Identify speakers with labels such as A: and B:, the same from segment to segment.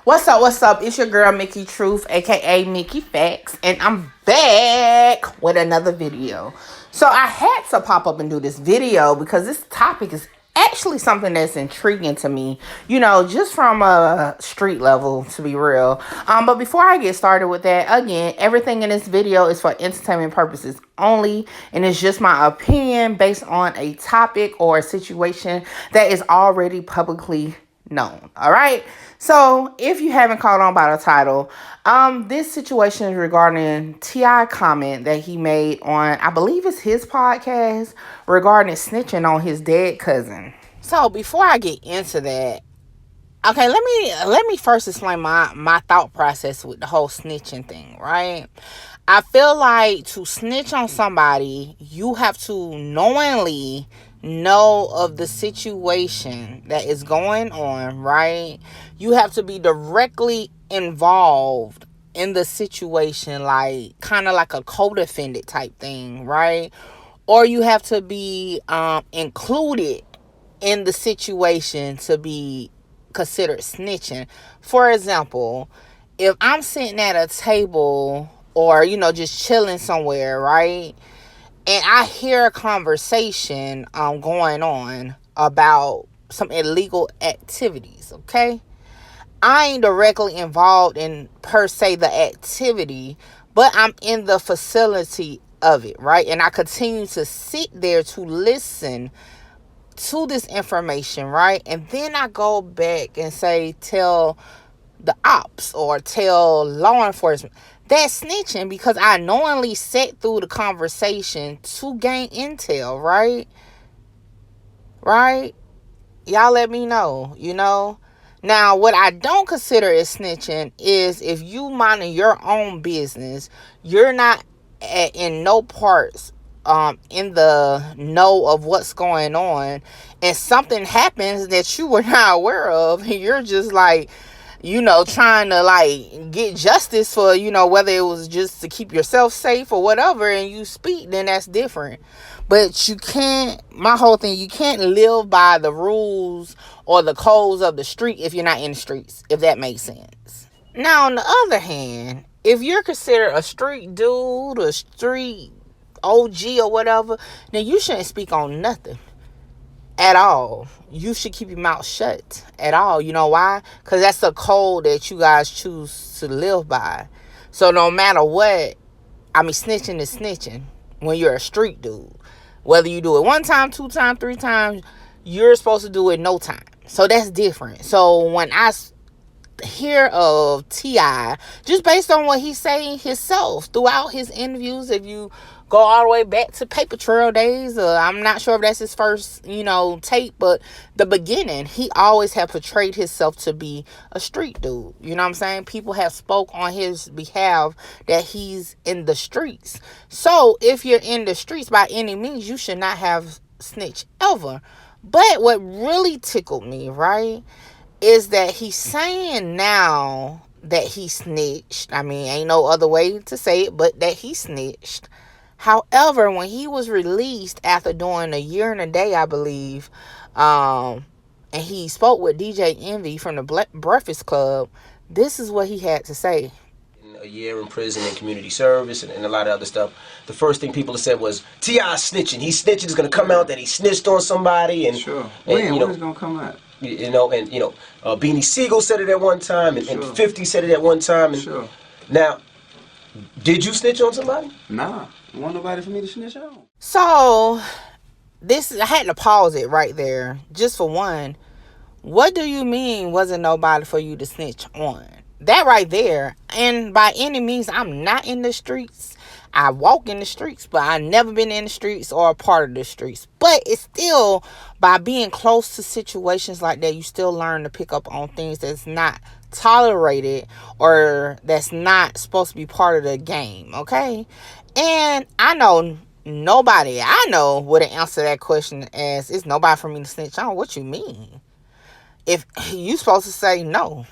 A: What's up? It's your girl, Mickey Truth, aka Mickey Facts, and I'm back with another video. So I had to pop up and do this video because this topic is actually something that's intriguing to me, just from a street level, to be real. But before I get started with that, again, everything in this video is for entertainment purposes only, and it's just my opinion based on a topic or a situation that is already publicly known. All right. So if you haven't caught on by the title, this situation is regarding T.I. comment that he made on, I believe it's his podcast, regarding snitching on his dead cousin. So before I get into that, okay, let me first explain my thought process with the whole snitching thing, right? I feel like to snitch on somebody, you have to knowingly know of the situation that is going on, right? You have to be directly involved in the situation, like kind of like a co-defendant type thing, right? Or you have to be included in the situation to be considered snitching. For example, if I'm sitting at a table or, just chilling somewhere, right? And I hear a conversation going on about some illegal activities, okay? I ain't directly involved in, per se, the activity, but I'm in the facility of it, right? And I continue to sit there to listen to this information, right? And then I go back and tell the ops or tell law enforcement. That's snitching because I knowingly sat through the conversation to gain intel, right? Right? Y'all let me know, Now, what I don't consider is snitching is if you minding your own business, you're not in no parts in the know of what's going on, and something happens that you were not aware of, and you're just like, trying to get justice for, whether it was just to keep yourself safe or whatever, and you speak, then that's different. But you can't live by the rules or the codes of the street if you're not in the streets, if that makes sense. Now, on the other hand, if you're considered a street dude, a street OG or whatever, then you shouldn't speak on nothing at all. You should keep your mouth shut at all. You know why? Because that's the code that you guys choose to live by. So no matter what, snitching is snitching when you're a street dude. Whether you do it one time, 2 times, 3 times, you're supposed to do it no time. So that's different. So when I hear of T.I., just based on what he's saying himself throughout his interviews, if you go all the way back to Paper Trail days, I'm not sure if that's his first, tape, but the beginning, he always have portrayed himself to be a street dude. You know what I'm saying? People have spoke on his behalf that he's in the streets. So if you're in the streets by any means, you should not have snitched ever. But what really tickled me, right, is that he's saying now that he snitched. Ain't no other way to say it but that he snitched. However, when he was released after doing 1 year and a day, I believe, and he spoke with DJ Envy from the Breakfast Club, this is what he had to say.
B: A year in prison and community service and a lot of other stuff. The first thing people have said was, T.I. snitching. He's snitching. It's going to come out that he snitched on somebody. And,
C: sure.
B: When
C: is going to come out?
B: Beanie Siegel said it at one time, and 50 said it at one time. And
C: sure.
B: Now, did you snitch on somebody?
C: Nah. There wasn't nobody for me to snitch on.
A: So, I had to pause it right there. Just for one, what do you mean wasn't nobody for you to snitch on? That right there. And by any means, I'm not in the streets. I walk in the streets, but I've never been in the streets or a part of the streets. But it's still, by being close to situations like that, you still learn to pick up on things that's not tolerated or that's not supposed to be part of the game, okay? And I know nobody I know would answer that question as, it's nobody for me to snitch on. What you mean? If you supposed to say no,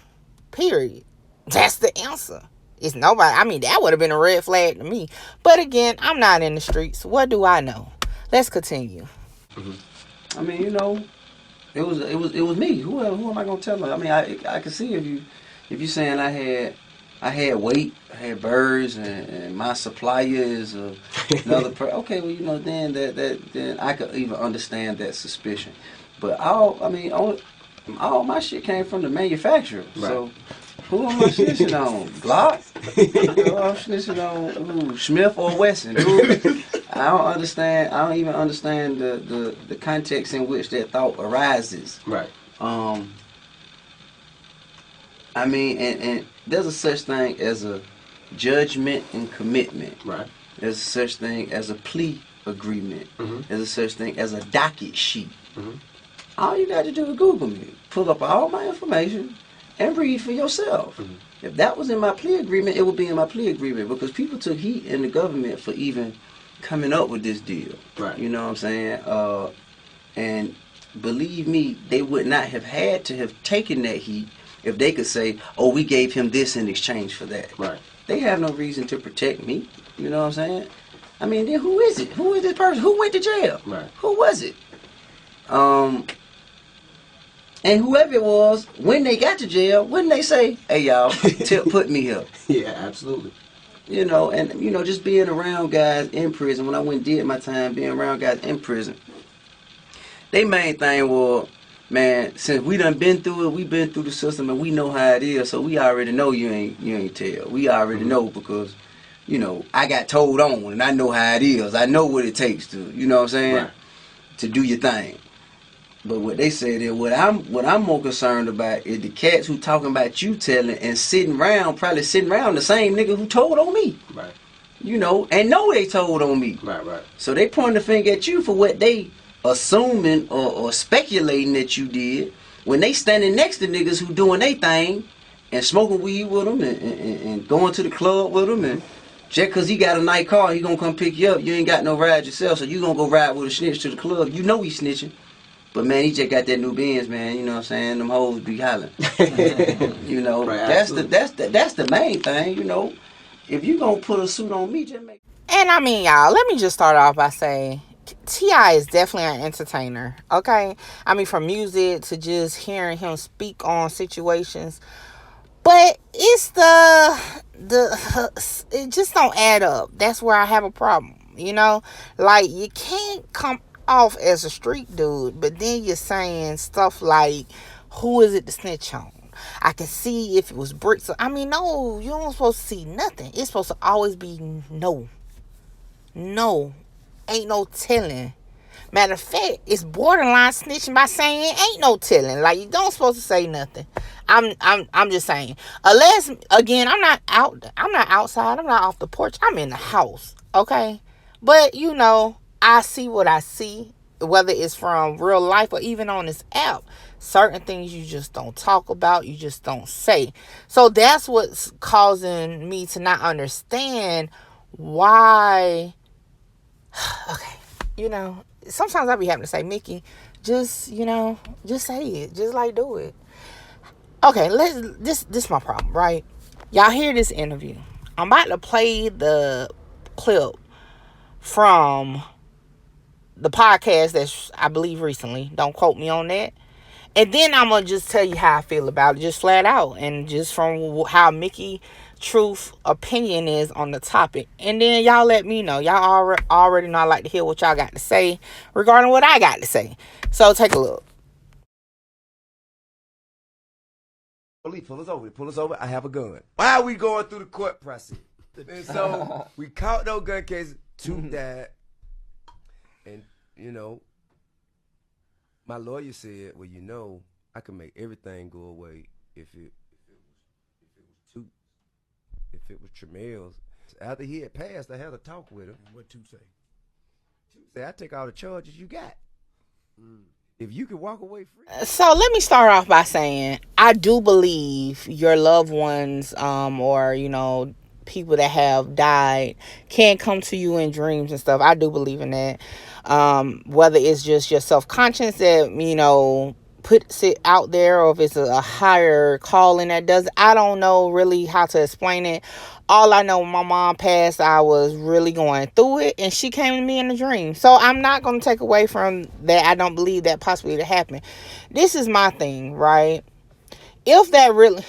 A: period. That's the answer. It's nobody. That would have been a red flag to me. But again, I'm not in the streets. What do I know? Let's continue.
C: Mm-hmm. It was me. Who am I gonna tell her? I can see if if you're saying I had weight, I had birds, and my supplier is another person. Okay, well, you know, then then I could even understand that suspicion. But all my shit came from the manufacturer.
B: Right.
C: So who am I snitching on? Glock? Who I'm snitching on? Smith or Wesson? Dude, I don't even understand the context in which that thought arises.
B: Right.
C: I mean, and there's a such thing as a judgment and commitment.
B: Right.
C: There's a such thing as a plea agreement.
B: Mm-hmm.
C: There's a such thing as a docket sheet.
B: Mm-hmm.
C: All you got to do is Google me, pull up all my information, and read for yourself.
B: Mm-hmm.
C: If that was in my plea agreement, it would be in my plea agreement, because people took heat in the government for even coming up with this deal.
B: Right.
C: You know what I'm saying? And believe me, they would not have had to have taken that heat if they could say, oh, we gave him this in exchange for that.
B: Right.
C: They have no reason to protect me. You know what I'm saying? I mean, then who is it? Who is this person? Who went to jail?
B: Right.
C: Who was it? And whoever it was, when they got to jail, wouldn't they say, hey, y'all, put me here?
B: Yeah, absolutely.
C: You know, and, you know, just being around guys in prison, when I went and did my time being around guys in prison, they main thing was, man, since we done been through it, we been through the system, and we know how it is, so we already know you ain't tell. We already know, because, you know, I got told on, and I know how it is. I know what it takes to, you know what I'm saying,
B: right,
C: to do your thing. But what they said is, what I'm more concerned about is the cats who talking about you telling and probably sitting around the same nigga who told on me.
B: Right.
C: You know, and know they told on me.
B: Right, right.
C: So they pointing the finger at you for what they assuming or speculating that you did, when they standing next to niggas who doing their thing and smoking weed with them and going to the club with them, and just cause he got a nice car, he gonna come pick you up. You ain't got no ride yourself, so you gonna go ride with a snitch to the club. You know he snitching. But man, he just got that new Benz, man. You know what I'm saying? Them hoes be hollering. You know,
B: right,
C: that's the main thing. You know, if you gonna put a suit on me, just make.
A: And I mean, y'all, let me just start off by saying T.I. is definitely an entertainer. Okay, I mean, from music to just hearing him speak on situations, but it's it just don't add up. That's where I have a problem. You know, like, you can't come off as a street dude, but then you're saying stuff like, who is it to snitch on? I can see if it was bricks. I mean, no, you don't supposed to see nothing. It's supposed to always be no. Ain't no telling. Matter of fact, it's borderline snitching by saying ain't no telling. Like, you don't supposed to say nothing. I'm just saying. Unless, again, I'm not outside. I'm not off the porch. I'm in the house. Okay? But, you know, I see what I see, whether it's from real life or even on this app. Certain things you just don't talk about, you just don't say. So that's what's causing me to not understand why. Okay, you know, sometimes I be having to say, Mickey, just, you know, just say it. Just, like, do it. Okay, this is my problem, right? Y'all hear this interview. I'm about to play the clip from the podcast that's, I believe, recently. Don't quote me on that. And then I'm going to just tell you how I feel about it, just flat out. And just from how Mickey Truth opinion is on the topic. And then y'all let me know. Y'all already know I like to hear what y'all got to say regarding what I got to say. So take a look.
D: Police, pull us over. I have a gun. Why are we going through the court process? And so we caught no gun cases. 2 died. And, you know, my lawyer said, well, you know, I can make everything go away if it was Tramel's. After he had passed, I had a talk with him.
E: What to say?
D: She said, I take all the charges you got. If you can walk away free.
A: So let me start off by saying, I do believe your loved ones, or, you know, people that have died can come to you in dreams and stuff. I do believe in that. Whether it's just your self-conscious that, you know, puts it out there, or if it's a higher calling that does it. I don't know really how to explain it. All I know, when my mom passed, I was really going through it, and she came to me in a dream. So I'm not going to take away from that. I don't believe that possibly to happen. This is my thing, right? If that really,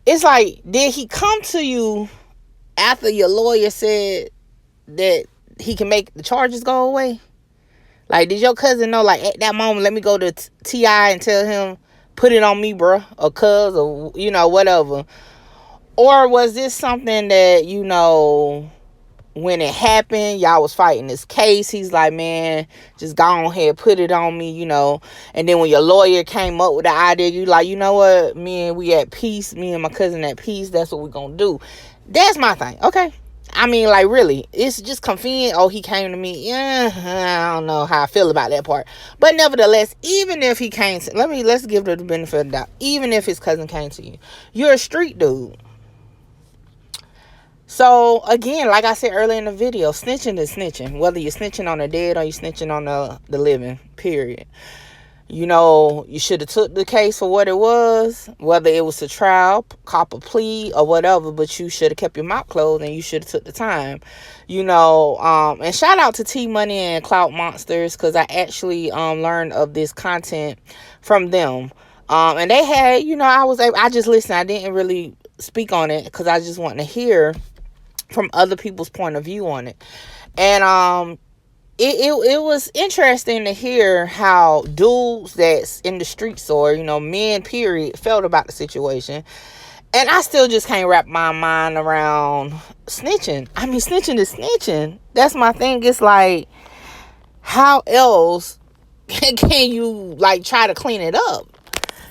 A: it's like, did he come to you after your lawyer said that he can make the charges go away? Like, did your cousin know, like, at that moment, let me go to T.I. and tell him, put it on me, bruh, or cuz, or, you know, whatever? Or was this something that, you know, when it happened, y'all was fighting this case, he's like, man, just go on ahead, put it on me, you know? And then when your lawyer came up with the idea, you like, you know what, we at peace, me and my cousin at peace, that's what we gonna do. That's my thing, okay? I mean, like, really, it's just convenient. Oh, he came to me. Yeah, I don't know how I feel about that part. But nevertheless, even if he came to, let's give it the benefit of the doubt. Even if his cousin came to you, you're a street dude. So, again, like I said earlier in the video, snitching is snitching. Whether you're snitching on the dead or you're snitching on the living, period. You know, you should have took the case for what it was, whether it was a trial, cop a plea, or whatever, but you should have kept your mouth closed and you should have took the time. You know, and shout out to T-Money and Clout Monsters, because I actually learned of this content from them. And they had, you know, I just listened. I didn't really speak on it because I just wanted to hear from other people's point of view on it. And it was interesting to hear how dudes that's in the streets, or, you know, men, period, felt about the situation. And I still just can't wrap my mind around snitching. I mean, snitching is snitching. That's my thing. It's like, how else can you, like, try to clean it up?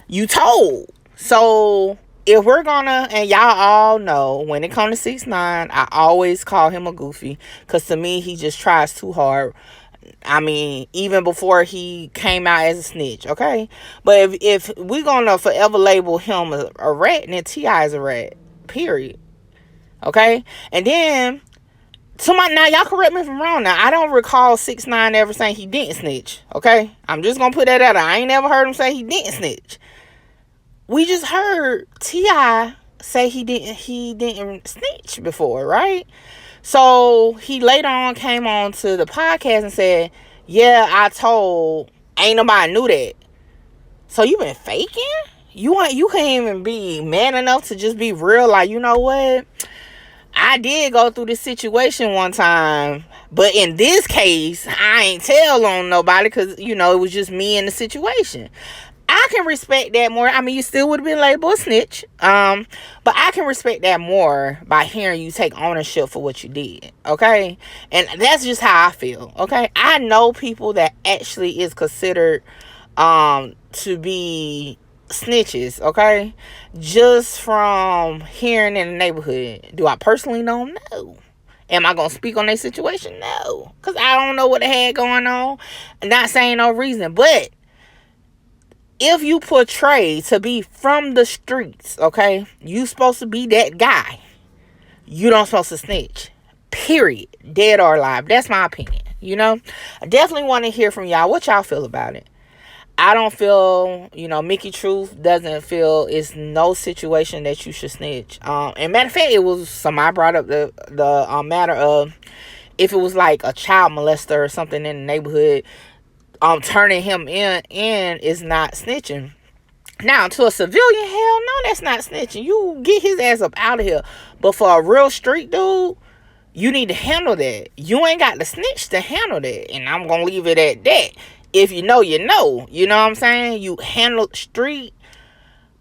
A: You told. So if we're gonna, and y'all all know, when it comes to 6ix9ine, I always call him a goofy, because to me, he just tries too hard. I mean, even before he came out as a snitch, okay? But if we're gonna forever label him a rat, then T.I. is a rat, period. Okay? And then, now y'all correct me if I'm wrong now, I don't recall 6ix9ine ever saying he didn't snitch, okay? I'm just gonna put that out there. I ain't never heard him say he didn't snitch. We just heard T.I. say he didn't snitch before, right? So he later on came on to the podcast and said, yeah, I told, ain't nobody knew that. So you been faking? You can't even be man enough to just be real, like, you know what? I did go through this situation one time, but in this case, I ain't tell on nobody because, you know, it was just me in the situation. I can respect that more. I mean, you still would have been labeled a snitch. But I can respect that more by hearing you take ownership for what you did. Okay? And that's just how I feel. Okay? I know people that actually is considered to be snitches. Okay? Just from hearing in the neighborhood. Do I personally know them? No. Am I going to speak on their situation? No. Because I don't know what they had going on. I'm not saying no reason. But if you portray to be from the streets, okay, you supposed to be that guy. You don't supposed to snitch. Period. Dead or alive. That's my opinion. You know? I definitely want to hear from y'all. What y'all feel about it? I don't feel, you know, Mickey Truth doesn't feel it's no situation that you should snitch. And matter of fact, it was somebody brought up the matter of if it was like a child molester or something in the neighborhood, turning him in is not snitching. Now, to a civilian, hell no, that's not snitching. You get his ass up out of here. But for a real street dude, you need to handle that. You ain't got the snitch to handle that. And I'm going to leave it at that. If you know, you know. You know what I'm saying? You handle street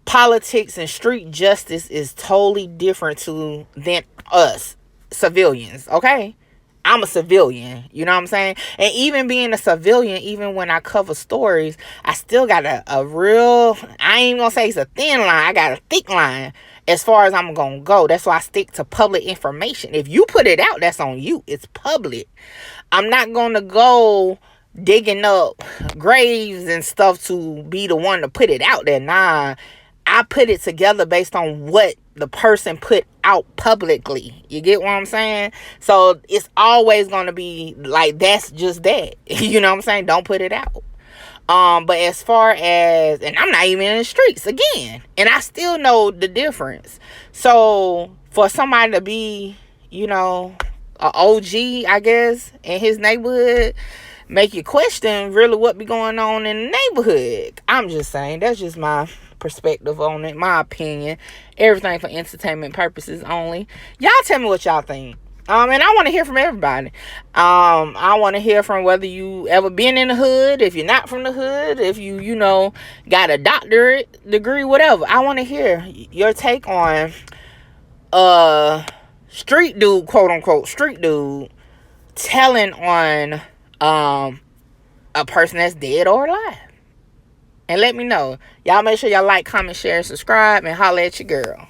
A: politics and street justice is totally different than us civilians, okay? I'm a civilian, you know what I'm saying? And even being a civilian, even when I cover stories, I still got a real, I ain't gonna say it's a thin line, I got a thick line as far as I'm gonna go. That's why I stick to public information. If you put it out, that's on you. It's public. I'm not gonna go digging up graves and stuff to be the one to put it out there. Nah, I put it together based on what the person put out publicly. You get what I'm saying? So it's always going to be like, that's just that. You know what I'm saying? Don't put it out. But as far as, and I'm not even in the streets again, and I still know the difference. So for somebody to be, you know, a OG, I guess, in his neighborhood, make you question really what be going on in the neighborhood. I'm just saying, that's just my perspective on it, my opinion. Everything for entertainment purposes only. Y'all tell me what y'all think. And I want to hear from everybody. I want to hear from whether you ever been in the hood, if you're not from the hood, if you know, got a doctorate degree, whatever. I want to hear your take on street dude, quote unquote street dude, telling on a person that's dead or alive. And let me know. Y'all make sure y'all like, comment, share, and subscribe, and holla at your girl.